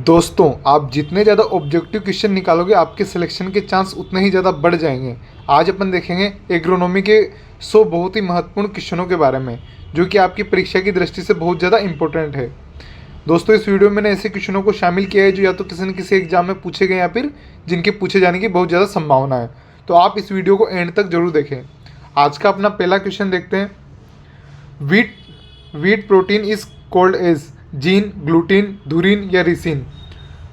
दोस्तों, आप जितने ज़्यादा ऑब्जेक्टिव क्वेश्चन निकालोगे आपके सिलेक्शन के चांस उतने ही ज़्यादा बढ़ जाएंगे। आज अपन देखेंगे एग्रोनॉमी के 100 बहुत ही महत्वपूर्ण क्वेश्चनों के बारे में, जो कि आपकी परीक्षा की दृष्टि से बहुत ज़्यादा इंपॉर्टेंट है। दोस्तों, इस वीडियो में मैंने ऐसे क्वेश्चनों को शामिल किया है जो या तो किसी न किसी एग्जाम में पूछे गए या फिर जिनके पूछे जाने की बहुत ज़्यादा संभावना है। तो आप इस वीडियो को एंड तक जरूर देखें। आज का अपना पहला क्वेश्चन देखते हैं। Wheat wheat protein is called as zein, gluten, dhurrin या रिसिन।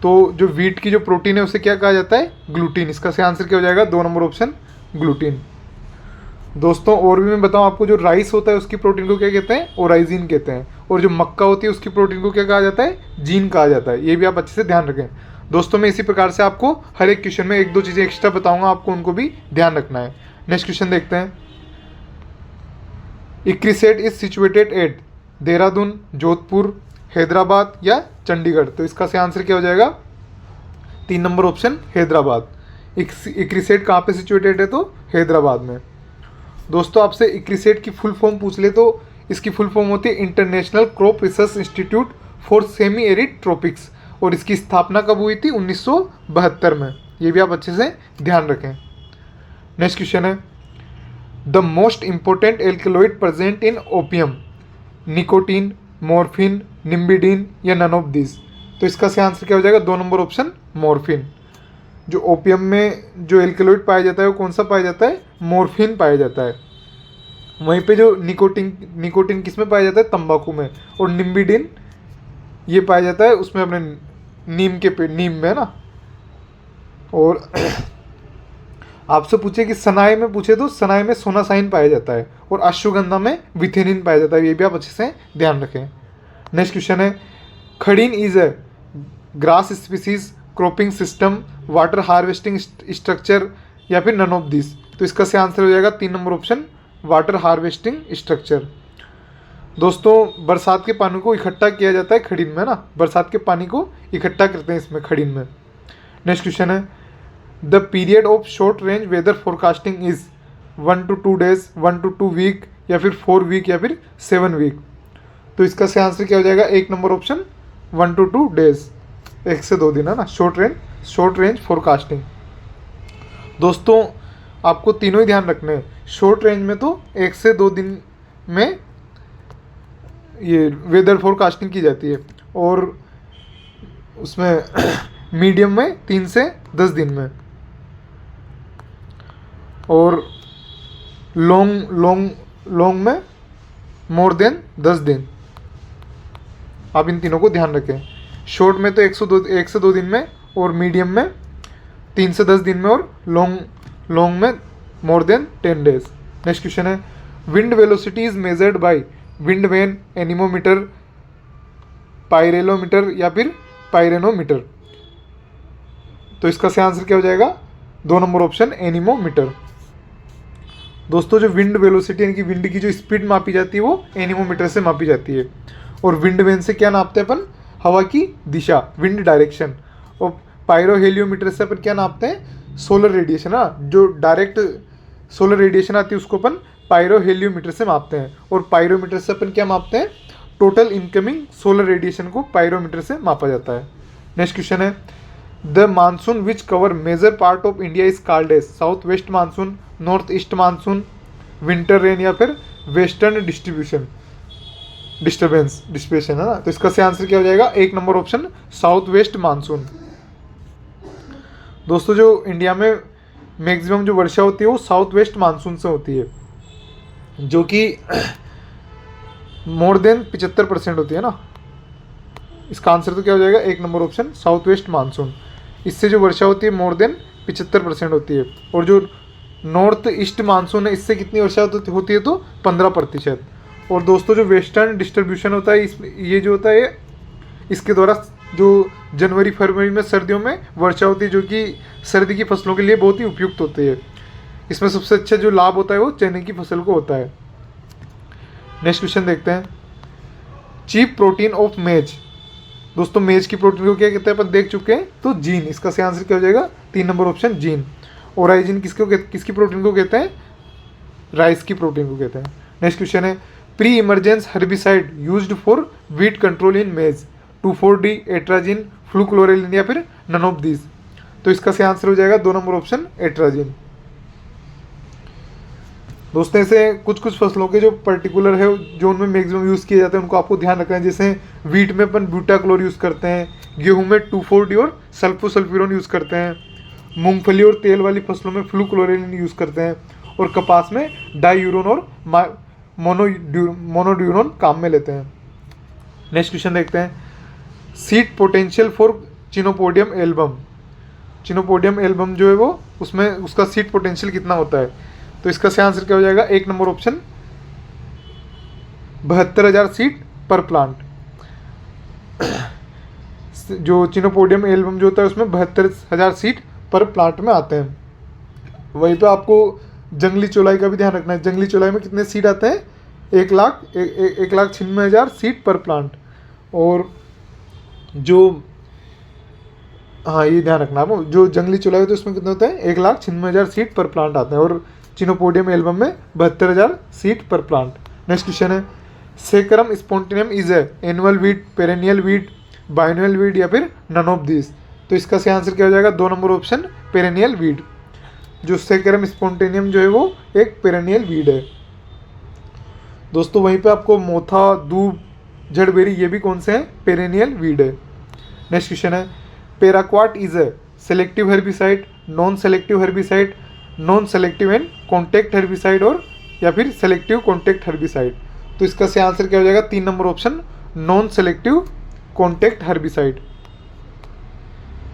तो जो वीट की जो प्रोटीन है उसे क्या कहा जाता है? ग्लूटीन। इसका सही आंसर क्या हो जाएगा? 2 नंबर ऑप्शन ग्लूटीन। दोस्तों, और भी मैं बताऊं आपको, जो राइस होता है उसकी प्रोटीन को क्या कहते हैं? ओराइजिन कहते हैं। और जो मक्का होती है उसकी प्रोटीन को क्या कहा जाता है? जीन कहा जाता है। ये भी आप अच्छे से ध्यान रखें। दोस्तों, मैं इसी प्रकार से आपको हर एक क्वेश्चन में एक दो चीज़ें एक्स्ट्रा बताऊंगा, आपको उनको भी ध्यान रखना है। नेक्स्ट क्वेश्चन देखते हैं। ICRISAT is situated at Dehradun, Jodhpur, Hyderabad या चंडीगढ़। तो इसका सही आंसर क्या हो जाएगा? 3 नंबर ऑप्शन हैदराबाद। इक्रिसेट कहाँ पे सिचुएटेड है? तो हैदराबाद में। दोस्तों, आपसे इक्रिसेट की फुल फॉर्म पूछ ले तो इसकी फुल फॉर्म होती है international crop research institute for semi arid tropics. और इसकी स्थापना कब हुई थी? 1972 में। ये भी आप अच्छे से ध्यान रखें। नेक्स्ट क्वेश्चन है, the most important alkaloid present in opium, nicotine, morphine, nimbidin या नन ऑफ दिस। तो इसका सही आंसर क्या हो जाएगा? 2 नंबर ऑप्शन मॉर्फिन। जो ओपियम में जो एल्केलॉइड पाया जाता है वो कौन सा पाया जाता है? मॉर्फिन पाया जाता है। वहीं पे जो निकोटीन किस में पाया जाता है? तंबाकू में। और निम्बिडिन ये पाया जाता है उसमें अपने नीम में, है ना। और आपसे पूछे कि सनाए में पूछे तो सनाए में सोनासाइन पाया जाता है और अश्वगंधा में विथेनिन पाया जाता है। ये भी आप अच्छे से ध्यान रखें। नेक्स्ट क्वेश्चन है, khadin is a grass species, cropping system, water harvesting structure या फिर नन ऑफ दिस। तो इसका सही आंसर हो जाएगा 3 number option water harvesting structure. दोस्तों, बरसात के पानी को इकट्ठा किया जाता है खड़ीन में, ना। बरसात के पानी को इकट्ठा करते हैं इसमें, खड़ीन में। नेक्स्ट क्वेश्चन है, the period of short range weather forecasting is 1 to 2 days, 1 to 2 week या फिर 4 वीक या फिर 7 वीक। तो इसका सही आंसर क्या हो जाएगा? 1 नंबर ऑप्शन 1 to 2 days, 1 से 2 दिन, है ना। Short range forecasting. दोस्तों, आपको तीनों ही ध्यान रखने हैं। शॉर्ट रेंज में तो 1 से 2 दिन में ये वेदर फोरकास्टिंग की जाती है, और उसमें मीडियम में 3 से 10 दिन में, और लॉन्ग में मोर देन 10 दिन। आप इन तीनों को ध्यान रखें। शॉर्ट में तो 1 से 2 दिन में, और मीडियम में 3 से 10 दिन में, और लॉन्ग में more than 10 days। Next question है, wind velocity is measured by wind vane, anemometer, pyrheliometer या फिर पायरेनोमीटर। तो इसका सही आंसर क्या हो जाएगा? 2 नंबर ऑप्शन एनीमोमीटर। दोस्तों, जो विंड वेलोसिटी यानी कि विंड की जो स्पीड मापी जाती है वो एनीमोमीटर से मापी जाती है। और विंड वेन से क्या नापते हैं अपन? हवा की दिशा, विंड डायरेक्शन। और पायरोहेलियोमीटर से अपन क्या नापते हैं? सोलर रेडिएशन, ना। जो डायरेक्ट सोलर रेडिएशन आती है उसको अपन पायरोहेलियोमीटर से मापते हैं। और पायरोमीटर से अपन क्या मापते हैं? टोटल इनकमिंग सोलर रेडिएशन को पायरोमीटर से मापा जाता है। नेक्स्ट क्वेश्चन है, the monsoon which cover major part of India is called as south west monsoon, north east monsoon, winter rain या फिर वेस्टर्न डिस्ट्रीब्यूशन, है ना। तो इसका सही आंसर क्या हो जाएगा? 1 number option south west monsoon. दोस्तों, जो इंडिया में मैक्सिमम जो वर्षा होती है वो साउथ वेस्ट मानसून से होती है, जो कि मोर देन 75% होती है, ना। इसका आंसर तो क्या हो जाएगा? 1 number option south west monsoon. इससे जो वर्षा होती है मोर देन 75% होती है। और जो नॉर्थ ईस्ट मानसून है इससे कितनी वर्षा होती है? तो 15%। और दोस्तों, जो वेस्टर्न डिस्ट्रीब्यूशन होता है ये जो होता है, इसके द्वारा जो जनवरी फरवरी में सर्दियों में वर्षा होती है, जो कि सर्दी की फसलों के लिए बहुत ही उपयुक्त होती है। इसमें सबसे अच्छा जो लाभ होता है वो चने की फसल को होता है। नेक्स्ट क्वेश्चन देखते हैं, चीफ प्रोटीन ऑफ मेज। दोस्तों, मेज की प्रोटीन को क्या कहते हैं अपन देख चुके हैं, तो जीन। इसका सही आंसर क्या हो जाएगा? 3 नंबर ऑप्शन जीन। ओराइजिन किसकी प्रोटीन को कहते हैं? राइस की प्रोटीन को कहते हैं। नेक्स्ट क्वेश्चन है, pre emergence herbicide used for wheat control इन मेज, 2,4-D, एट्राजिन, फ्लूक्लोरेलिन या फिर नन ऑफ दिस। तो इसका सही आंसर हो जाएगा 2 नंबर ऑप्शन एट्राजिन। दोस्तों ऐसे कुछ कुछ फसलों के जो पर्टिकुलर है जो उनमें मैक्सिमम यूज़ किए जाते हैं उनको आपको ध्यान रखना है। जैसे वीट में अपन ब्यूटाक्लोर यूज़ करते हैं, गेहूं में 2,4-D और सल्फोसल्फ्यूरॉन यूज़ करते हैं, मूंगफली और तेल वाली फसलों में फ्लूक्लोरेलिन यूज़ करते हैं, और कपास में डाईयूरोन और मोनोड्यूरोन काम में लेते हैं। नेक्स्ट क्वेश्चन देखते हैं, seed potential for chenopodium album. Chenopodium album जो है वो उसमें उसका सीड पोटेंशियल कितना होता है? तो इसका सही आंसर क्या हो जाएगा? 1 नंबर ऑप्शन 72,000 सीड पर प्लांट। जो चिनोपोडियम एल्बम जो होता है उसमें 72,000 सीड पर प्लांट में आते हैं। वहीं पे आपको जंगली चौलाई का भी ध्यान रखना है। जंगली चौलाई में कितने सीड आते हैं? 1,96,000 सीड पर प्लांट। और जो ये ध्यान रखना आपको, जो जंगली चौलाई होता है उसमें कितने होते हैं? 1,96,000 सीड पर प्लांट आते हैं, और चिनोपोडियम एल्बम में 72,000 सीड पर प्लांट। नेक्स्ट क्वेश्चन है, saccharum spontaneum is annual weed, perennial weed, biennial weed या फिर नन ऑफ दिस। तो इसका सही आंसर क्या हो जाएगा? 2 नंबर ऑप्शन पेरेनियल वीड। जो सेकरम स्पॉन्टेनियम जो है वो एक पेरेनियल वीड है। दोस्तों वहीं पे आपको मोथा, दूब, जड़बेरी ये भी कौन से हैं? पेरेनियल वीड है। नेक्स्ट क्वेश्चन है, paraquat is a selective herbicide, non selective herbicide, non selective and contact herbicide, और या फिर सेलेक्टिव कॉन्टैक्ट हेर्बिसाइड। तो इसका सही आंसर क्या हो जाएगा? 3 number option non selective contact herbicide.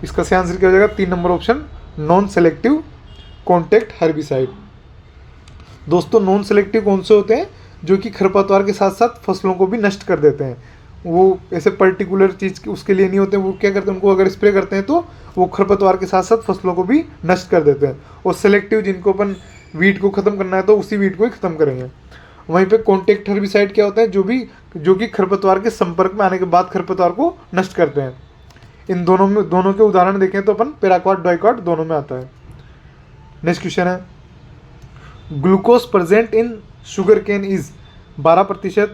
इसका सही आंसर क्या हो जाएगा? 3 number option non selective contact herbicide. दोस्तों नॉन सेलेक्टिव कौन से होते हैं? जो कि खरपतवार के साथ साथ फसलों को भी नष्ट कर देते हैं। वो ऐसे पर्टिकुलर चीज़ उसके लिए नहीं होते, वो क्या करते हैं, उनको अगर स्प्रे करते हैं तो वो खरपतवार के साथ साथ फसलों को भी नष्ट कर देते हैं। और सेलेक्टिव जिनको अपन वीड को ख़त्म करना है तो उसी वीड को ही ख़त्म करेंगे। वहीं पे कॉन्टैक्ट हेर्बिसाइड क्या होता है? जो कि खरपतवार के संपर्क में आने के बाद खरपतवार को नष्ट करते हैं। इन दोनों के उदाहरण देखें तो अपन पैराक्वाट, डाइक्वाट दोनों में आता है। नेक्स्ट क्वेश्चन है, glucose present in sugar cane is 12%,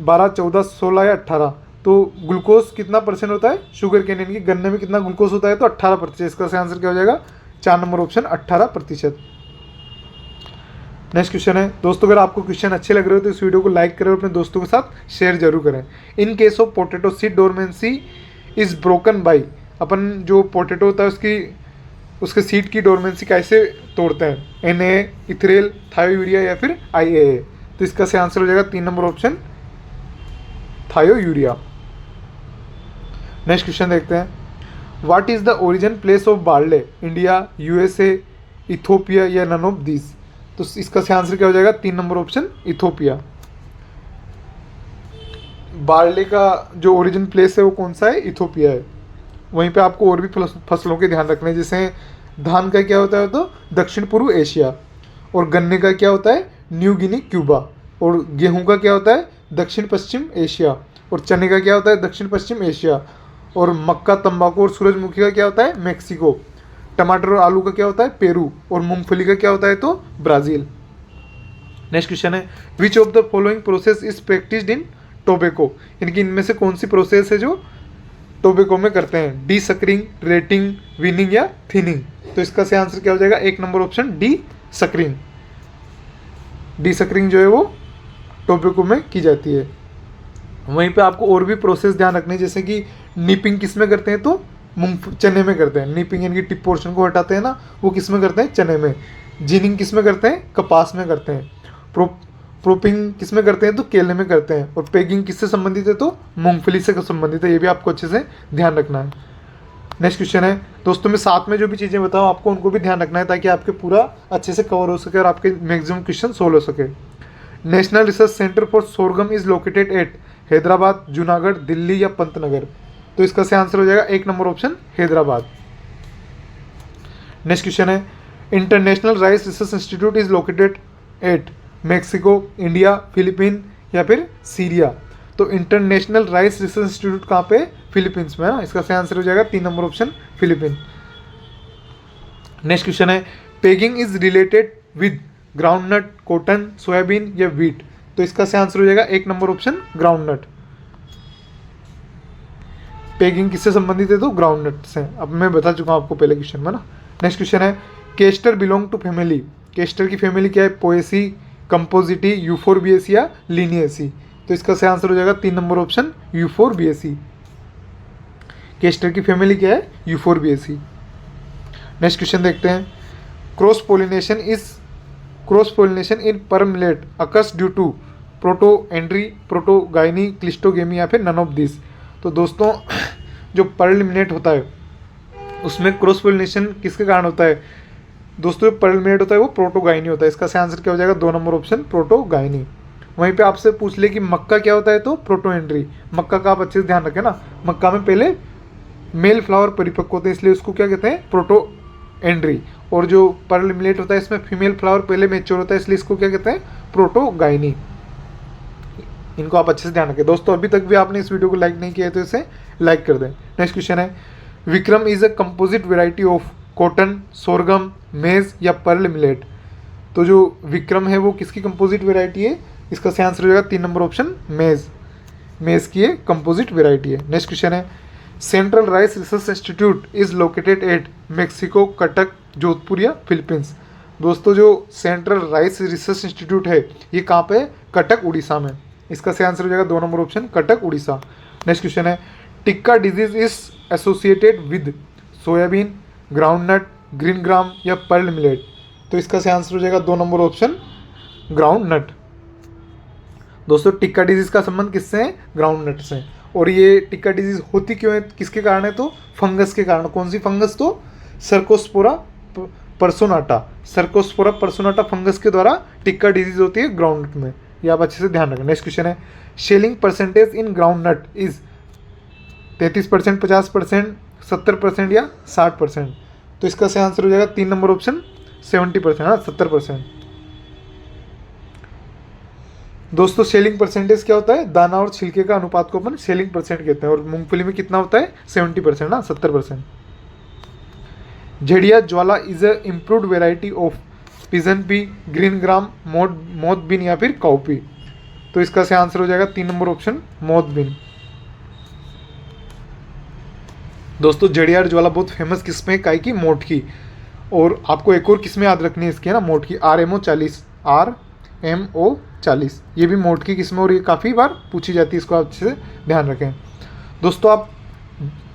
12, 14, 16 या 18। तो ग्लूकोज कितना परसेंट होता है शुगर केन यानी कि गन्ने में कितना ग्लूकोज होता है? तो 18%। इसका सही आंसर क्या हो जाएगा? 4 नंबर ऑप्शन 18%। नेक्स्ट क्वेश्चन है, दोस्तों अगर आपको क्वेश्चन अच्छे लग रहे हो तो इस वीडियो को लाइक करें और अपने दोस्तों के साथ शेयर जरूर करें। In case of potato seed dormancy is broken by. अपन जो पोटैटो होता है उसके सीड की डोरमेंसी कैसे तोड़ते हैं? Na, इथरेल, थायोयूरिया या फिर IAA। तो इसका सही आंसर हो जाएगा 3 number option thiourea. Next question देखते हैं, what is the origin place of barley? India, USA, Ethiopia या नन ऑफ दिस। तो इसका सही आंसर क्या हो जाएगा? 3 नंबर ऑप्शन इथोपिया। बार्ले का जो ओरिजिन प्लेस है वो कौन सा है? इथोपिया है। वहीं पे आपको और भी फसलों के ध्यान रखने हैं। जैसे धान का क्या होता है? तो दक्षिण पूर्व एशिया। और गन्ने का क्या होता है? New Guinea, Cuba. और गेहूं का क्या होता है? दक्षिण पश्चिम एशिया। और चने का क्या होता है? दक्षिण पश्चिम एशिया। और मक्का, तंबाकू और सूरजमुखी का क्या होता है? मेक्सिको। टमाटर और आलू का क्या होता है? पेरू। और मूंगफली का क्या होता है? तो ब्राज़ील। नेक्स्ट क्वेश्चन है, which of the following process is practised in tobacco. यानी कि इनमें से कौन सी प्रोसेस है जो टोबैको में करते हैं? डी सकरिंग, रेटिंग, विनिंग या थिनिंग। तो इसका सही आंसर क्या हो जाएगा? 1 number option D suckering. D suckering जो है वो टोबैको में की जाती है। वहीं पे आपको और भी प्रोसेस ध्यान रखने हैं। जैसे कि नीपिंग किस में करते हैं? तो चने में करते हैं। नीपिंग यानी कि टिप पोर्शन को हटाते हैं ना, वो किस में करते हैं? चने में। जिनिंग किस में करते हैं? कपास में करते हैं। प्रोपिंग किस में करते हैं? तो केले में करते हैं। और पेगिंग किससे संबंधित है? तो मूंगफली से संबंधित है। ये भी आपको अच्छे से ध्यान रखना है। नेक्स्ट क्वेश्चन है, दोस्तों मैं साथ में जो भी चीज़ें बताऊँ आपको उनको भी ध्यान रखना है ताकि आपके पूरा अच्छे से कवर हो सके और आपके मैक्सिमम क्वेश्चन सोल्व हो सके। National research centre for sorghum is located at Hyderabad, Junagadh, Delhi या पंतनगर। तो इसका सही आंसर हो जाएगा 1 number option Hyderabad. Next question है, international rice research institute is located at Mexico, India, Philippine या फिर सीरिया। तो इंटरनेशनल राइस रिसर्च इंस्टीट्यूट कहाँ पे? फिलीपींस में है ना। इसका सही आंसर हो जाएगा 3 number option Philippine. Next question है, pegging is related with groundnut, cotton, soybean या व्हीट। तो इसका सही आंसर हो जाएगा 1 नंबर ऑप्शन ग्राउंडनट। पेगिंग किससे संबंधित है? तो ग्राउंड नट से। अब मैं बता चुका हूँ आपको पहले क्वेश्चन में ना। नेक्स्ट क्वेश्चन है castor belong to family. Castor की फैमिली क्या है? पोएसी, कंपोजिटी, यूफोरबिएसी या लिनिएसी। तो इसका सही आंसर हो जाएगा 3 नंबर ऑप्शन यूफोरबिएसी। केस्टर की फैमिली क्या है? यूफोरबिएसी। नेक्स्ट क्वेश्चन देखते हैं cross pollination in pearl millet occurs due to protandry, protogyny, cleistogamy या फिर नन ऑफ दिस। तो दोस्तों जो पर्ल मिलेट होता है उसमें क्रॉस पोलिनेशन किसके कारण होता है? दोस्तों जो पर्ल मिलेट होता है वो प्रोटोगाइनी होता है। इसका सही आंसर क्या हो जाएगा? 2 नंबर ऑप्शन प्रोटोगाइनी। वहीं पे आपसे पूछ ले कि मक्का क्या होता है? तो प्रोटोएंड्री। मक्का का आप अच्छे से ध्यान रखें ना, मक्का में पहले मेल फ्लावर परिपक्व होते हैं इसलिए उसको क्या कहते हैं? प्रोटोएंड्री। और जो पर्ल मिलेट होता है इसमें फीमेल फ्लावर पहले मैच्योर होता है इसलिए इसको क्या कहते हैं? प्रोटोगाइनी। इनको आप अच्छे से ध्यान रखें। दोस्तों अभी तक भी आपने इस वीडियो को लाइक नहीं किया है तो इसे लाइक कर दें। नेक्स्ट क्वेश्चन है Vikram is a composite variety of cotton, sorghum, maize या पर्ल मिलेट। तो जो विक्रम है वो किसकी कंपोजिट वेराइटी है? इसका सही आंसर हो जाएगा 3 नंबर ऑप्शन मेज। मेज की ये कंपोजिट वेराइटी है। नेक्स्ट क्वेश्चन है central rice research institute is located at Mexico, Cuttack, Jodhpur या फिलीपींस। दोस्तों जो सेंट्रल राइस रिसर्च इंस्टीट्यूट है ये कहाँ पे है? कटक, उड़ीसा में। इसका सही आंसर हो जाएगा 2 number option Cuttack, Orissa. Next question है tikka disease is associated with soybean, groundnut, green gram या पर्ल मिलेट। तो इसका सही आंसर हो जाएगा 2 नंबर ऑप्शन ग्राउंडनट। दोस्तों टिक्का डिजीज का संबंध किससे है? ग्राउंडनट से। और ये टिक्का डिजीज होती क्यों है? किसके कारण है? तो फंगस के कारण। कौन सी फंगस? तो सर्कोस्पोरा पर्सोनाटा। सर्कोस्पोरा पर्सोनाटा फंगस के द्वारा टिक्का डिजीज होती है ग्राउंडनट में। ये आप अच्छे से ध्यान रखें। नेक्स्ट क्वेश्चन है shelling percentage in groundnut is 33%, 50%, 70% या 60%। तो इसका सही आंसर हो जाएगा 3 नंबर ऑप्शन 70%। हाँ 70%। दोस्तों सेलिंग परसेंटेज क्या होता है? दाना और छिलके का अनुपात को अपन सेलिंग परसेंट कहते हैं। और मूंगफली में कितना होता है? 70%। ना 70%। झड़िया Jwala is a improved variety of pigeon pea, green gram, moth bean या फिर काउपी। तो इसका सही आंसर हो जाएगा 3 नंबर ऑप्शन मोथ बीन। दोस्तों जड़ियार ज्वाला बहुत फेमस किस्म है काय की? मोठ की। और आपको एक और किस्में याद रखनी है इसकी है ना, मोठ की। RMO 40, RMO 40 ये भी मोठ की किस्म है और ये काफ़ी बार पूछी जाती है, इसको आप अच्छे से ध्यान रखें। दोस्तों आप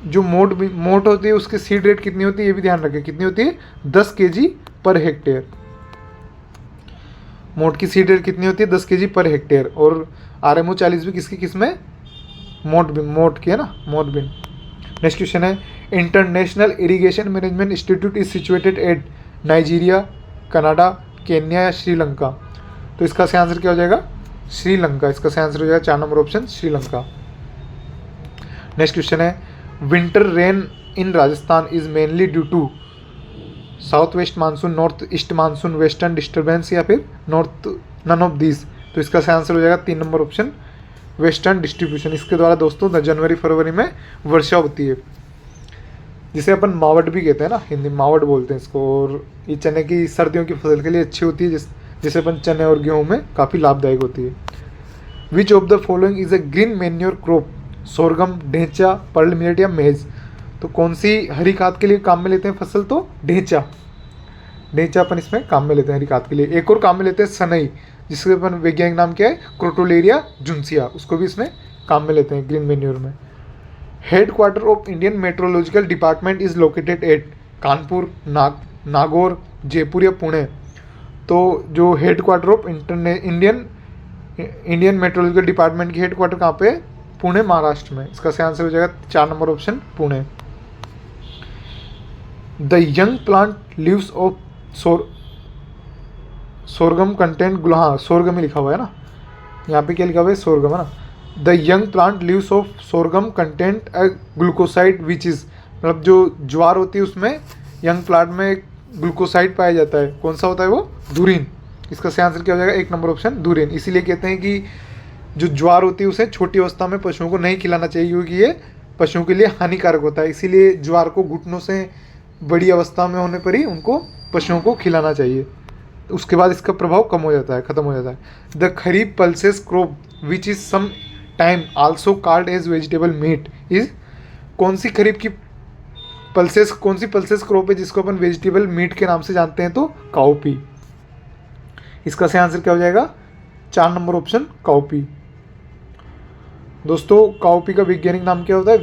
जो मोठ होती है उसकी सीड रेट कितनी होती है ये भी ध्यान रखें। कितनी होती है? 10 kg पर हेक्टेयर। मोठ की सीड रेट कितनी होती है? 10 kg पर हेक्टेयर। और RMO 40 भी किसकी किस्म है? मोठ की है ना, मोठ बिन। नेक्स्ट क्वेश्चन है international irrigation management institute is situated eight Nigeria, Canada, Kenya या श्रीलंका। तो इसका सही आंसर क्या हो जाएगा? श्रीलंका। इसका सही आंसर हो जाएगा 4 number option Sri Lanka. Next question है winter rain in Rajasthan is mainly due to south west monsoon, north east monsoon, western disturbance या फिर नन ऑफ दिस। तो इसका सही आंसर हो जाएगा 3 नंबर ऑप्शन वेस्टर्न डिस्ट्रीब्यूशन। इसके द्वारा दोस्तों जनवरी फरवरी में वर्षा होती है, जिसे अपन मावट भी कहते हैं ना, हिंदी मावट बोलते हैं इसको। और ये चने की सर्दियों की फसल के लिए अच्छी होती है, जिसे अपन चने और गेहूँ में काफ़ी लाभदायक होती है। Which of the following is a green manure crop? Sorghum, dhaincha, pearl millet या मेज। तो कौन सी हरी खाद के लिए काम में लेते हैं फसल? तो ढेंचा। ढेंचा अपन इसमें काम में लेते हैं हरी खाद के लिए। एक और काम में लेते हैं सनई, जिसके अपन वैज्ञानिक नाम क्या है? क्रोटोलेरिया जुन्सिया। उसको भी इसमें काम में लेते हैं ग्रीन मैन्योर में। Headquarter of Indian meteorological department is located at Kanpur, Nagaur, Jaipur या पुणे। तो जो headquarter of Indian meteorological department की हेड क्वार्टर कहाँ पे? पुणे, महाराष्ट्र में। इसका सही आंसर हो जाएगा 4 नंबर ऑप्शन पुणे। The young plant leaves of sorghum content, हाँ सोरगम ही लिखा हुआ है ना, यहाँ पे क्या लिखा हुआ है? सोरगम है ना। The young plant leaves of sorghum content a glucoside which is, मतलब जो ज्वार होती है उसमें यंग प्लांट में ग्लूकोसाइड पाया जाता है। कौन सा होता है वो? धुरीन। इसका सही आंसर क्या हो जाएगा? 1 नंबर ऑप्शन धुरीन। इसीलिए कहते हैं कि जो ज्वार होती है उसे छोटी अवस्था में पशुओं को नहीं खिलाना चाहिए, क्योंकि ये पशुओं के लिए हानिकारक होता है। इसीलिए ज्वार को घुटनों से बड़ी अवस्था में होने पर ही उनको पशुओं को खिलाना चाहिए। उसके बाद इसका प्रभाव कम हो जाता है, खत्म हो जाता है। The kharif pulses crop which is some time also called as vegetable meat is कौन सी पल्सेस क्रॉप है जिसको अपन वेजिटेबल मीट के नाम से जानते हैं? तो काउपी। इसका सही आंसर क्या हो जाएगा? 4 नंबर ऑप्शन काउपी। दोस्तों काउपी का वैज्ञानिक नाम क्या होता है?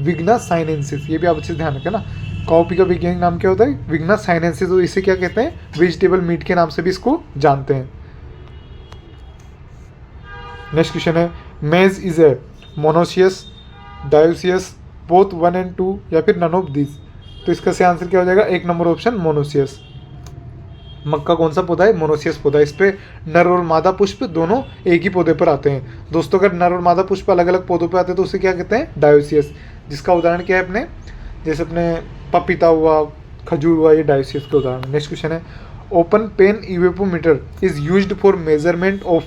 विग्ना साइनेंसिस। ये भी आप अच्छे से ध्यान रखें ना, काउपी का वैज्ञानिक नाम क्या होता है? विग्ना साइनेंसिस। तो इसे क्या कहते हैं? वेजिटेबल मीट के नाम से भी इसको जानते हैं। नेक्स्ट क्वेश्चन है, मेज is a monoecious, dioecious, both 1 and 2 या फिर नन ऑफ दिस? तो इसका सही आंसर क्या हो जाएगा? 1 नंबर ऑप्शन मोनोसियस। मक्का कौन सा पौधा है? मोनोसियस पौधा। इस पे नर और मादा पुष्प दोनों एक ही पौधे पर आते हैं। दोस्तों अगर नर और मादा पुष्प अलग अलग पौधों पर आते हैं तो उसे क्या कहते हैं? डायोसियस। जिसका उदाहरण क्या है अपने, जैसे पपीता हुआ, खजूर हुआ, ये डायोसियस के उदाहरण। नेक्स्ट क्वेश्चन है, open pan evaporimeter is used for measurement of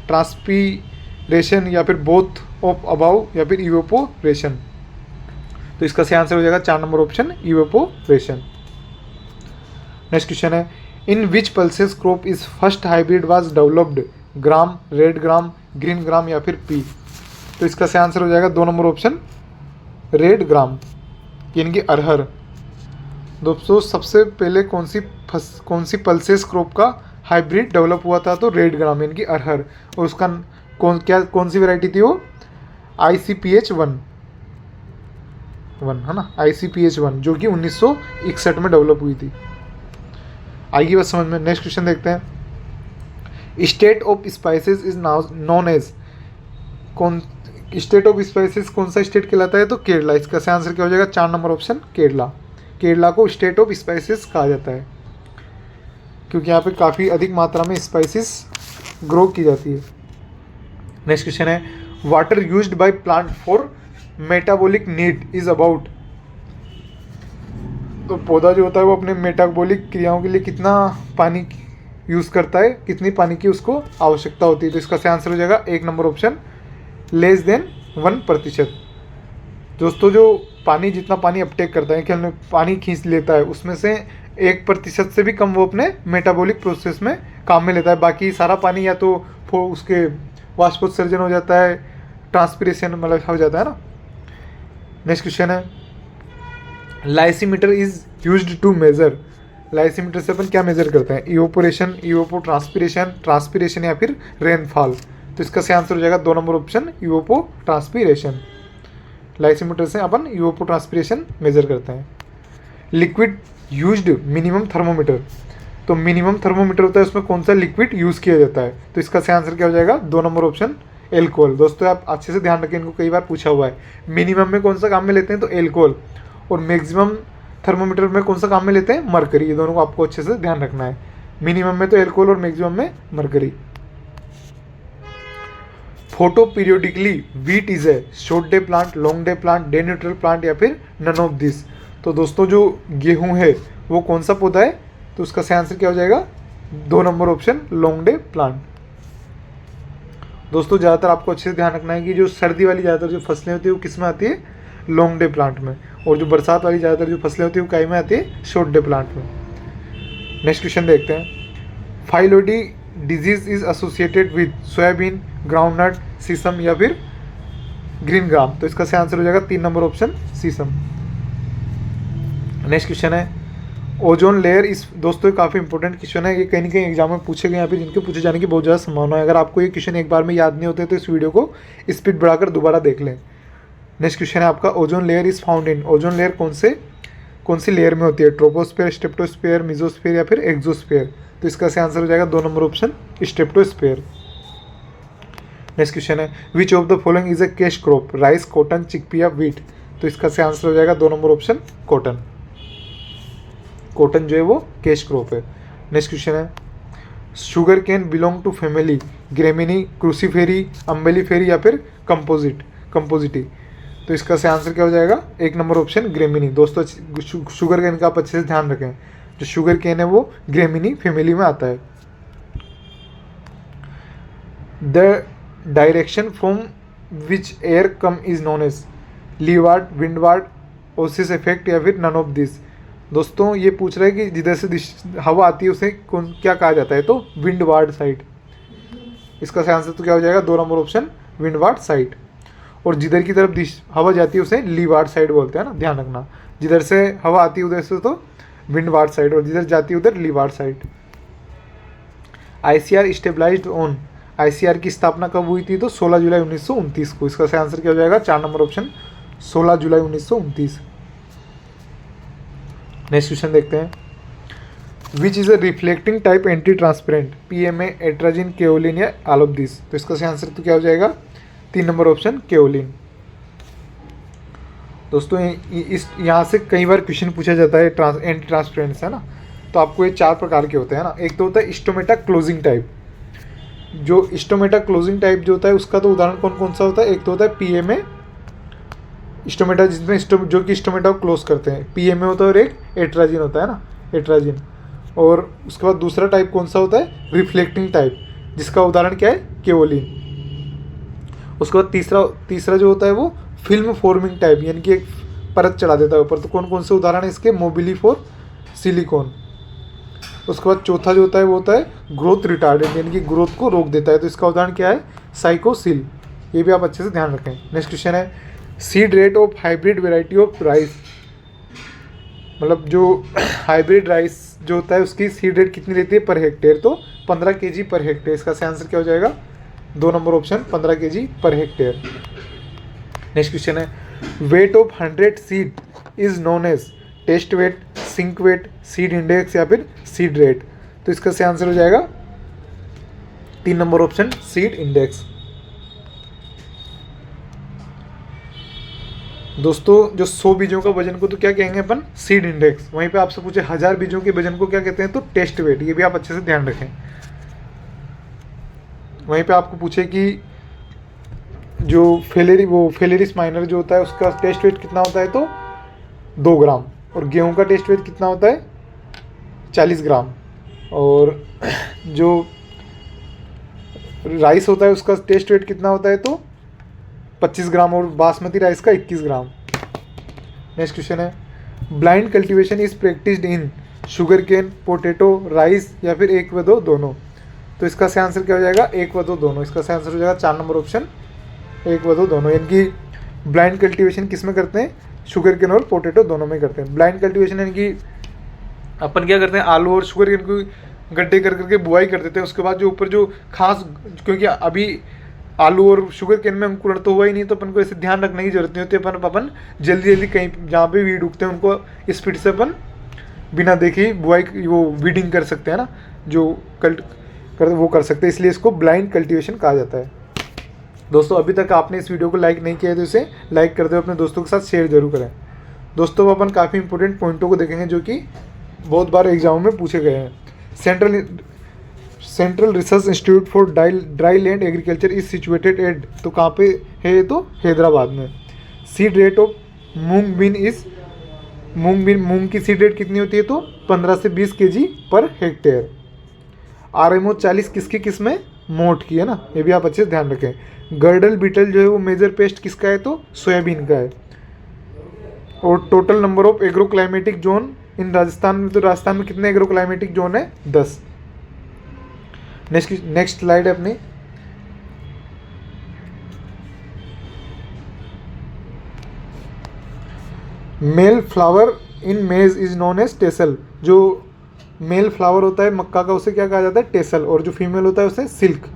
transpiration या फिर बोथ ऑफ अबाउ या फिर इवेपोरेशन? तो इसका सही आंसर हो जाएगा 4 number option evaporation. Next question है, in which pulses crop is first hybrid was developed? Gram, red gram, green gram या फिर पी? तो इसका सही आंसर हो जाएगा 2 नंबर ऑप्शन रेड ग्राम, यानी कि अरहर। दोस्तों सबसे पहले कौन सी पल्सेस क्रॉप का हाइब्रिड डेवलप हुआ था? तो रेड ग्राम यानी कि अरहर। और उसका कौन सी वैरायटी थी वो? ICPH1 है ना, ICPH1, जो कि 1961 में डेवलप हुई थी। आइए बस समझ में। नेक्स्ट क्वेश्चन देखते हैं, state of spices is known as? State of spices कौन सा स्टेट कहलाता है? तो केरला। इसका सही आंसर क्या हो जाएगा? 4 नंबर ऑप्शन केरला। केरला को स्टेट ऑफ स्पाइसेस कहा जाता है क्योंकि यहाँ पे काफ़ी अधिक मात्रा में स्पाइसेस ग्रो की जाती है। नेक्स्ट क्वेश्चन है, water used by plant for metabolic need is about? तो पौधा जो होता है वो अपने मेटाबॉलिक क्रियाओं के लिए कितना पानी यूज़ करता है, कितनी पानी की उसको आवश्यकता होती है? तो इसका सही आंसर हो जाएगा 1 नंबर ऑप्शन लेस देन 1%। दोस्तों जो पानी जितना पानी अपटेक करता है, कि पानी खींच लेता है, उसमें से 1% से भी कम वो अपने मेटाबॉलिक प्रोसेस में काम में लेता है। बाकी सारा पानी या तो उसके वाष्पोत्सर्जन हो जाता है, ट्रांसपिरेशन मतलब हो जाता है ना। नेक्स्ट क्वेश्चन है, lysimeter is used to measure? Lysimeter से अपन क्या मेजर करते हैं? इवोपोरेशन, इवोपो ट्रांसपिरेशन, ट्रांसपिरेशन या फिर रेनफॉल? तो इसका सही आंसर हो जाएगा 2 नंबर ऑप्शन इवोपो ट्रांसपिरेशन। लाइसीमीटर से अपन इवोपो ट्रांसपिरेशन मेजर करते हैं। Liquid used minimum thermometer? तो मिनिमम थर्मोमीटर होता है, उसमें कौन सा लिक्विड यूज़ किया जाता है? तो इसका सही आंसर क्या हो जाएगा? 2 नंबर ऑप्शन एल्कोहल। दोस्तों आप अच्छे से ध्यान रखें, इनको कई बार पूछा हुआ है। मिनिमम में कौन सा काम में लेते हैं? तो एल्कोहल। और मैक्सिमम थर्मोमीटर में कौन सा काम में लेते हैं? मरकरी। ये दोनों को आपको अच्छे से ध्यान रखना है। मिनिमम में तो एल्कोहल और मैक्सिमम में mercury. Photo periodically wheat is a short day plant, long day plant, day neutral plant या फिर नन ऑफ दिस? तो दोस्तों जो गेहूं है वो कौन सा पौधा है? तो उसका सही आंसर क्या हो जाएगा? 2 number option long day plant. दोस्तों ज़्यादातर आपको अच्छे से ध्यान रखना है कि जो सर्दी वाली ज़्यादातर जो फसलें होती है वो किस में आती है? लॉन्ग डे प्लांट में। और जो बरसात वाली ज़्यादातर जो फसलें होती है वो काय में आती है? शॉर्ट डे प्लांट में। नेक्स्ट क्वेश्चन देखते हैं, phyllody disease is associated with soybean, groundnut, sesame या फिर ग्रीन ग्राम? तो इसका सही आंसर हो जाएगा 3 नंबर ऑप्शन सीसम। नेक्स्ट क्वेश्चन है, ओजोन लेयर इस? दोस्तों काफ़ी इंपॉर्टेंट क्वेश्चन है, ये कहीं ना कहीं एग्जाम में पूछे गए यहाँ पे, जिनके पूछे जाने की बहुत ज़्यादा संभावना है। अगर आपको ये क्वेश्चन एक बार में याद नहीं होते तो इस वीडियो को स्पीड बढ़ाकर दोबारा देख लें। नेक्स्ट क्वेश्चन है आपका, ozone layer is found in? Ozone layer कौन सी लेयर में होती है? ट्रोपोस्फेयर, स्ट्रेप्टोस्फेयर, मिजोस्फेयर या फिर एक्सोस्फेयर? तो इसका सही आंसर हो जाएगा 2 नंबर ऑप्शन स्ट्रेप्टोस्फेयर। नेक्स्ट क्वेश्चन है, which of the following is a cash crop? Rice, cotton, chickpea या व्हीट? तो इसका सही आंसर हो जाएगा 2 नंबर ऑप्शन कॉटन। कॉटन जो है वो कैश क्रॉप है। नेक्स्ट क्वेश्चन है, sugar cane belong to family gramineae, cruciferae, umbelliferae या फिर कंपोजिटी? तो इसका सही आंसर क्या हो जाएगा? 1 नंबर ऑप्शन ग्रेमिनी। दोस्तों शुगर कैन का आप अच्छे से ध्यान रखें, जो शुगर कैन है वो ग्रेमिनी फैमिली में आता है। The direction from which air come is known as? Leeward, windward, oasis effect या फिर नन ऑफ दिस? दोस्तों ये पूछ रहा है कि जिधर से हवा आती है उसे क्या कहा जाता है? तो विंडवार्ड साइड। इसका सही आंसर तो क्या हो जाएगा? 2 नंबर ऑप्शन विंडवार्ड साइड। और जिधर की तरफ हवा जाती है उसे लीवार्ड साइड बोलते हैं ना, ध्यान रखना। जिधर से हवा आती है उधर से तो विंडवार्ड साइड, और जिधर जाती है उधर leeward side. ICR established on, ICR की स्थापना कब हुई थी? तो 16 जुलाई 1929 को। इसका सही आंसर क्या हो जाएगा? 4 नंबर ऑप्शन 16 जुलाई 1929। नेक्स्ट क्वेश्चन देखते हैं। Which is a reflecting type anti transparent, PMA, atrazine, kaolin या ऑल ऑफ दिस? तो इसका सही आंसर तो क्या हो जाएगा? 3 नंबर ऑप्शन केओलिन। दोस्तों इस यहाँ से कई बार क्वेश्चन पूछा जाता है एंटी ट्रांसपेरेंट है ना। तो आपको ये 4 प्रकार के होते हैं ना। एक तो होता है स्टोमेटा क्लोजिंग टाइप। जो स्टोमेटा क्लोजिंग टाइप जो होता है उसका तो उदाहरण कौन कौन सा होता है? एक तो होता है पीएमए स्टोमेटा, जिसमें जो कि स्टोमेटा को क्लोज करते हैं, पीएमए होता है, और एक एट्राजिन होता है ना, एट्राजिन। और उसके बाद दूसरा टाइप कौन सा होता है? रिफ्लेक्टिंग टाइप, जिसका उदाहरण क्या है? केओलिन। उसके बाद तीसरा जो होता है वो फिल्म फॉर्मिंग टाइप, यानी कि एक परत चढ़ा देता है ऊपर। तो कौन कौन से उदाहरण है इसके? मोबिलीफोर, सिलिकॉन। उसके बाद चौथा जो होता है वो होता है ग्रोथ रिटार्डेंट, यानी कि ग्रोथ को रोक देता है। तो इसका उदाहरण क्या है? साइकोसिल। ये भी आप अच्छे से ध्यान रखें। नेक्स्ट क्वेश्चन है, seed rate of hybrid variety of rice, मतलब जो हाइब्रिड राइस जो होता है उसकी सीड रेट कितनी रहती है पर हेक्टेयर? तो 15 kg पर हेक्टेयर। इसका सही आंसर क्या हो जाएगा? 2 नंबर ऑप्शन 15 kg पर हेक्टेयर। नेक्स्ट क्वेश्चन है, weight of 100 seed is known as test weight, sink weight, seed index या फिर सीड रेट? तो इसका सही आंसर हो जाएगा 3 नंबर ऑप्शन सीड इंडेक्स। दोस्तों जो 100 बीजों का वजन को तो क्या कहेंगे अपन? Seed index. वहीं पे आपसे पूछे 1000 बीजों के वजन को क्या कहते हैं? तो टेस्ट वेट। ये भी आप अच्छे से ध्यान रखें। वहीं पे आपको पूछे कि जो फेलेरिस माइनर जो होता है उसका टेस्ट वेट कितना होता है? तो 2 ग्राम। और गेहूं का टेस्ट वेट कितना होता है? 40 ग्राम। और जो राइस होता है उसका टेस्ट वेट कितना होता है? तो 25 ग्राम। और बासमती राइस का 21 ग्राम। नेक्स्ट क्वेश्चन है, blind cultivation is practised in sugar cane, potato, rice या फिर 1 व 2 दोनों? तो इसका सही आंसर क्या हो जाएगा? 1 व 2 दोनों। इसका सही आंसर हो जाएगा 4 नंबर ऑप्शन 1 व 2 दोनों। यानी कि ब्लाइंड कल्टीवेशन किस में करते हैं? शुगर केन और पोटैटो दोनों में करते हैं। ब्लाइंड कल्टीवेशन यानी कि अपन क्या करते हैं? आलू और शुगर केन को गड्ढे कर करके बुआई कर देते हैं। उसके बाद जो ऊपर जो खास, क्योंकि अभी आलू और शुगर केन में अंकुरण तो हुआ ही नहीं, तो अपन को ऐसे ध्यान रखने की जरूरत नहीं होती। अपन जल्दी जल्दी कहीं जहाँ पे वीड उगते हैं उनको स्पीड से अपन बिना देखे बुआई वो वीडिंग कर सकते हैं ना, जो वो कर सकते हैं। इसलिए इसको ब्लाइंड कल्टीवेशन कहा जाता है। दोस्तों अभी तक आपने इस वीडियो को लाइक नहीं किया है तो इसे लाइक कर दो, अपने दोस्तों के साथ शेयर जरूर करें। दोस्तों अपन काफ़ी इंपॉर्टेंट पॉइंटों को देखेंगे जो कि बहुत बार एग्जाम में पूछे गए हैं। Central research institute for dry land agriculture is situated eight, तो कहाँ पे है? तो हैदराबाद में। सीड रेट ऑफ मूंग की सीड रेट कितनी होती है? तो 15 से 20 kg पर हेक्टेयर। RMO 40 किसकी किस्म है? मोठ की है ना। ये भी आप अच्छे से ध्यान रखें। गर्डल बीटल जो है वो मेजर पेस्ट किसका है? तो सोयाबीन का है। और total number of agro climatic zone इन राजस्थान में, तो राजस्थान में कितने एग्रो क्लाइमेटिक जोन है? 10। नेक्स्ट स्लाइड है अपनी। मेल फ्लावर इन मेज इज नोन एज टेसल। जो मेल फ्लावर होता है मक्का का उसे क्या कहा जाता है? टेसल। और जो फीमेल होता है उसे सिल्क,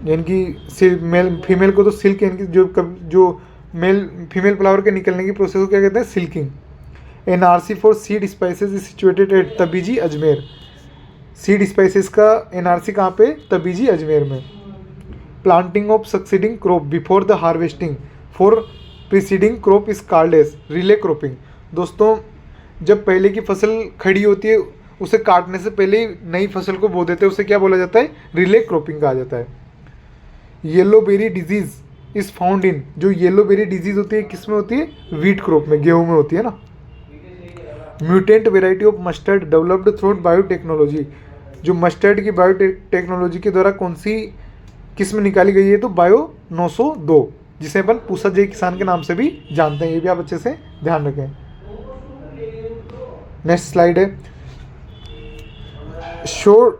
यानी कि फीमेल को तो सिल्क, यानी कि जो फीमेल फ्लावर के निकलने की प्रोसेस को क्या कहते हैं? Silking. NRC for seed spices is situated at Tabiji Ajmer. Seed spices का NRC कहाँ पे? तबीजी अजमेर में। Planting of succeeding crop before the harvesting for preceding crop is called as relay cropping. दोस्तों जब पहले की फसल खड़ी होती है उसे काटने से पहले ही नई फसल को बो देते हैं, उसे क्या बोला जाता है? रिले क्रॉपिंग कहा जाता है। Yellow berry disease is found in, जो येलो बेरी डिजीज होती है किस में होती है? वीट क्रॉप में, गेहूं में होती है ना। Mutant variety of mustard developed through biotechnology, जो मस्टर्ड की बायोटेक्नोलॉजी के द्वारा कौन सी किस्म निकाली गई है? तो बायो 902, जिसे अपन पूसा जय किसान के नाम से भी जानते हैं। ये भी आप अच्छे से ध्यान रखें। नेक्स्ट स्लाइड है, short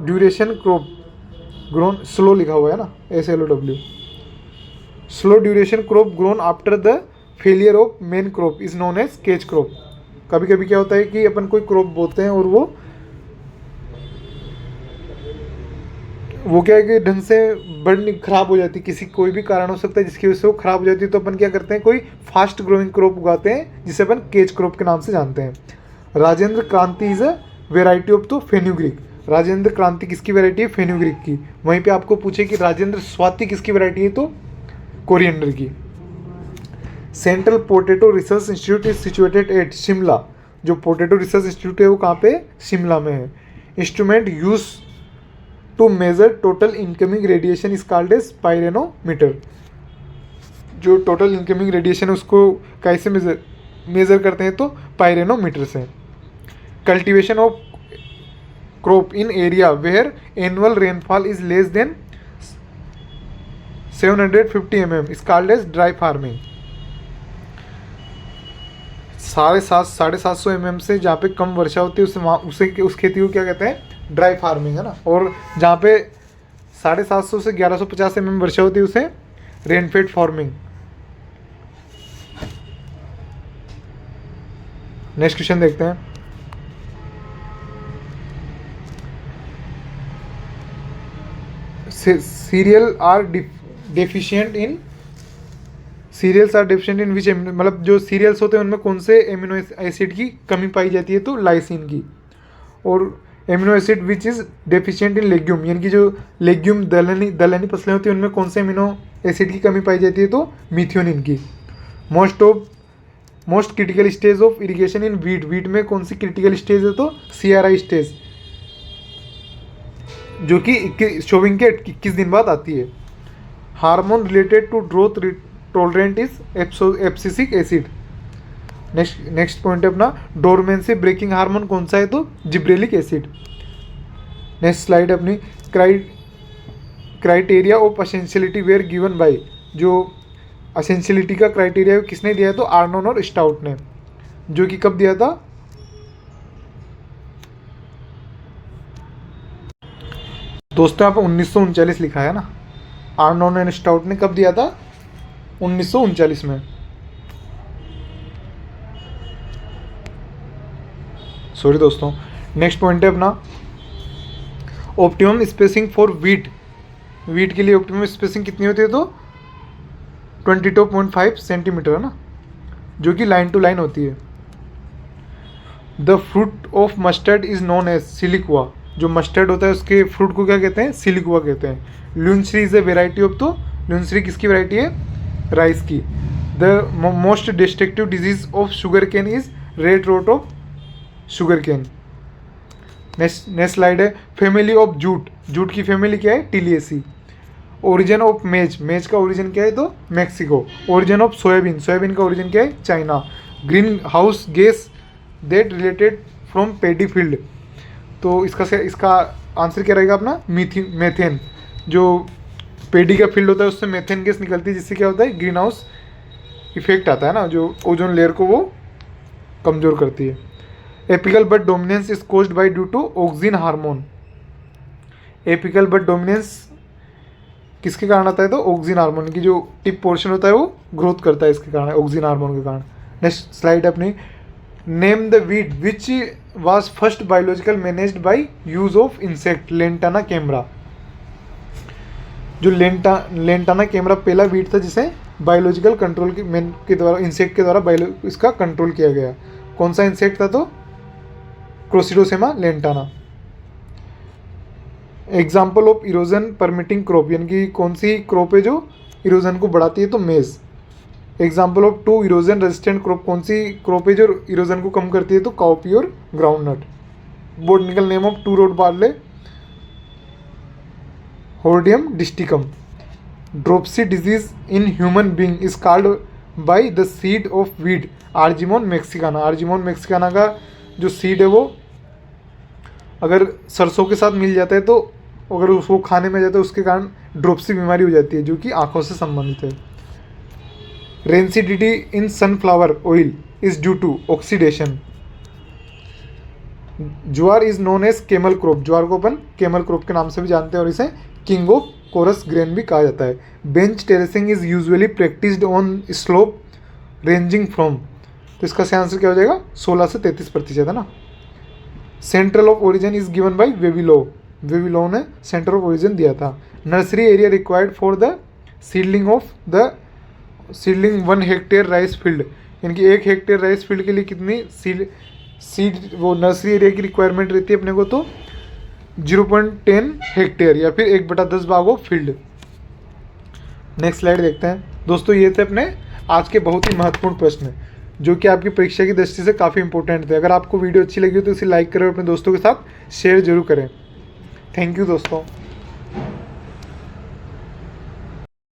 duration crop grown slow लिखा हुआ है ना, SLOW। Slow duration crop grown after the failure of main crop is known as catch crop. कभी कभी क्या होता है कि अपन कोई क्रॉप बोते हैं और वो क्या है कि ढंग से बढ़ खराब हो जाती है, किसी कोई भी कारण हो सकता है जिसकी वजह से वो खराब हो जाती है, तो अपन क्या करते हैं कोई फास्ट ग्रोइंग क्रॉप उगाते हैं जिसे अपन केज क्रॉप के नाम से जानते हैं। राजेंद्र क्रांति इज अ वेराइटी ऑफ तो फेन्यूग्रीक। राजेंद्र क्रांति किसकी वैरायटी है? फेन्यूग्रीक की। वहीं पे आपको पूछे कि राजेंद्र स्वाति किसकी वैरायटी है, तो कोरिएंडर की। Central potato research institute is situated eight Shimla. जो पोटैटो रिसर्च इंस्टीट्यूट है वो कहाँ पे? शिमला में है। Instrument use to measure total incoming radiation is called as pyranometer. जो टोटल इनकमिंग रेडिएशन है उसको कैसे मेजर करते हैं, तो पायरेनोमीटर से। Cultivation of crop in area where annual rainfall is less than 750 mm is called as dry farming. 750 mm से जहाँ पे कम वर्षा होती है उस खेती को क्या कहते हैं? ड्राई फार्मिंग, है ना। और जहाँ पे 750 से 1150 mm वर्षा होती है उसे रेनफेड फार्मिंग। नेक्स्ट क्वेश्चन देखते हैं। सीरियल आर डेफिशिएंट इन विच, मतलब जो सीरियल्स होते हैं उनमें कौन से एमिनो एसिड की कमी पाई जाती है, तो लाइसिन की। और amino acid which is deficient in legume, यानी कि जो लेग्यूम दलहनी फसलें होती हैं उनमें कौन से एमिनो एसिड की कमी पाई जाती है, तो मिथियोनिन की। Most critical stage of irrigation in wheat में कौन सी क्रिटिकल स्टेज है, तो CRI स्टेज, जो कि शोविंग के 21 दिन बाद आती है। Hormone related to growth tolerant is abscisic acid. Next point है अपना डोरमेंसी ब्रेकिंग हार्मोन कौन सा है, तो जिब्रेलिक एसिड। नेक्स्ट स्लाइड अपनी criteria of essentiality were given by. जो असेंशियलिटी का क्राइटेरिया किसने दिया है, तो आर्नोन और स्टाउट ने, जो कि कब दिया था? दोस्तों यहाँ पर 1939 लिखा है ना। आर्नोन एंड स्टाउट ने कब दिया था? 1939 में। सॉरी दोस्तों। नेक्स्ट पॉइंट है अपना ऑप्टिमम स्पेसिंग फॉर वीट के लिए ऑप्टिमम स्पेसिंग कितनी होती है, तो 22.5 सेंटीमीटर, है ना, जो कि लाइन टू लाइन होती है। The fruit of mustard is known as siliqua. जो मस्टर्ड होता है उसके फ्रूट को क्या कहते हैं? सिलिकुआ कहते हैं। Lunishree is a variety of, तो ल्यूनश्री किसकी वैरायटी है? राइस की। The most destructive disease of sugar cane is red rot of sugar cane. Next slide है फैमिली ऑफ जूट की फैमिली क्या है? टिलिएसी। ओरिजिन ऑफ मेज का ओरिजिन क्या है, तो मैक्सिको। ओरिजिन ऑफ सोयाबीन का ओरिजिन क्या है? China. Green house gas that related from pedi field, तो इसका आंसर क्या रहेगा अपना? मेथेन। जो पेडी का फील्ड होता है उससे मेथेन गैस निकलती है, जिससे क्या होता है? ग्रीन हाउस इफेक्ट आता है ना, जो ओजोन लेयर को वो कमज़ोर करती है। Apical bud dominance is caused by due to auxin hormone. Apical bud dominance किसके कारण आता है, तो ऑक्सिन हार्मोन की जो टिप पोर्शन होता है वो ग्रोथ करता है इसके कारण, ऑक्सिन हार्मोन के कारण। नेक्स्ट स्लाइड अपनी name the weed which was first biological managed by use of insect lantana camara. जो लेंटाना कैमरा पहला वीड था जिसे बायोलॉजिकल कंट्रोल के द्वारा इंसेक्ट के द्वारा इसका कंट्रोल किया गया। कौन सा इंसेक्ट था, तो crocidosema lantana. Example of erosion permitting crop, यानी कि कौन सी क्रॉप है जो इरोजन को बढ़ाती है, तो maize. Example of two erosion resistant crop, कौन सी क्रॉप है जो इरोजन को कम करती है, तो काउपी और groundnut. Botanical name of two rowed barley hordeum distichum. Dropsy disease in human being is called by the seed of weed argemone mexicana. Argemone mexicana का जो सीड है वो अगर सरसों के साथ मिल जाता है, तो अगर उसको खाने में जाता है उसके कारण ड्रोपसी बीमारी हो जाती है, जो कि आंखों से संबंधित है। Rancidity in sunflower oil is due to oxidation. Jowar is known as camel crop. Jowar को अपन केमल क्रॉप के नाम से भी जानते हैं और इसे किंग ऑफ कोरस ग्रेन भी कहा जाता है। Bench terracing is usually practised on slope ranging from, तो इसका सही आंसर क्या हो जाएगा 16 से 33% है ना। Central of origin is given by Vavilov, Vavilov ने सेंटर ऑफ ओरिजिन दिया था। Nursery area required for the seedling of the seedling 1 hectare rice field, यानी कि 1 हेक्टेयर राइस फील्ड के लिए कितनी सीड वो नर्सरी एरिया की रिक्वायरमेंट रहती है अपने को, तो 0.10 हेक्टेयर या फिर 1/10 भाग ऑफ फील्ड। नेक्स्ट स्लाइड देखते हैं दोस्तों। ये थे अपने आज के बहुत ही महत्वपूर्ण प्रश्न जो कि आपकी परीक्षा की दृष्टि से काफ़ी इंपॉर्टेंट थे। अगर आपको वीडियो अच्छी लगी हो तो इसे लाइक करें और अपने दोस्तों के साथ शेयर जरूर करें। थैंक यू दोस्तों।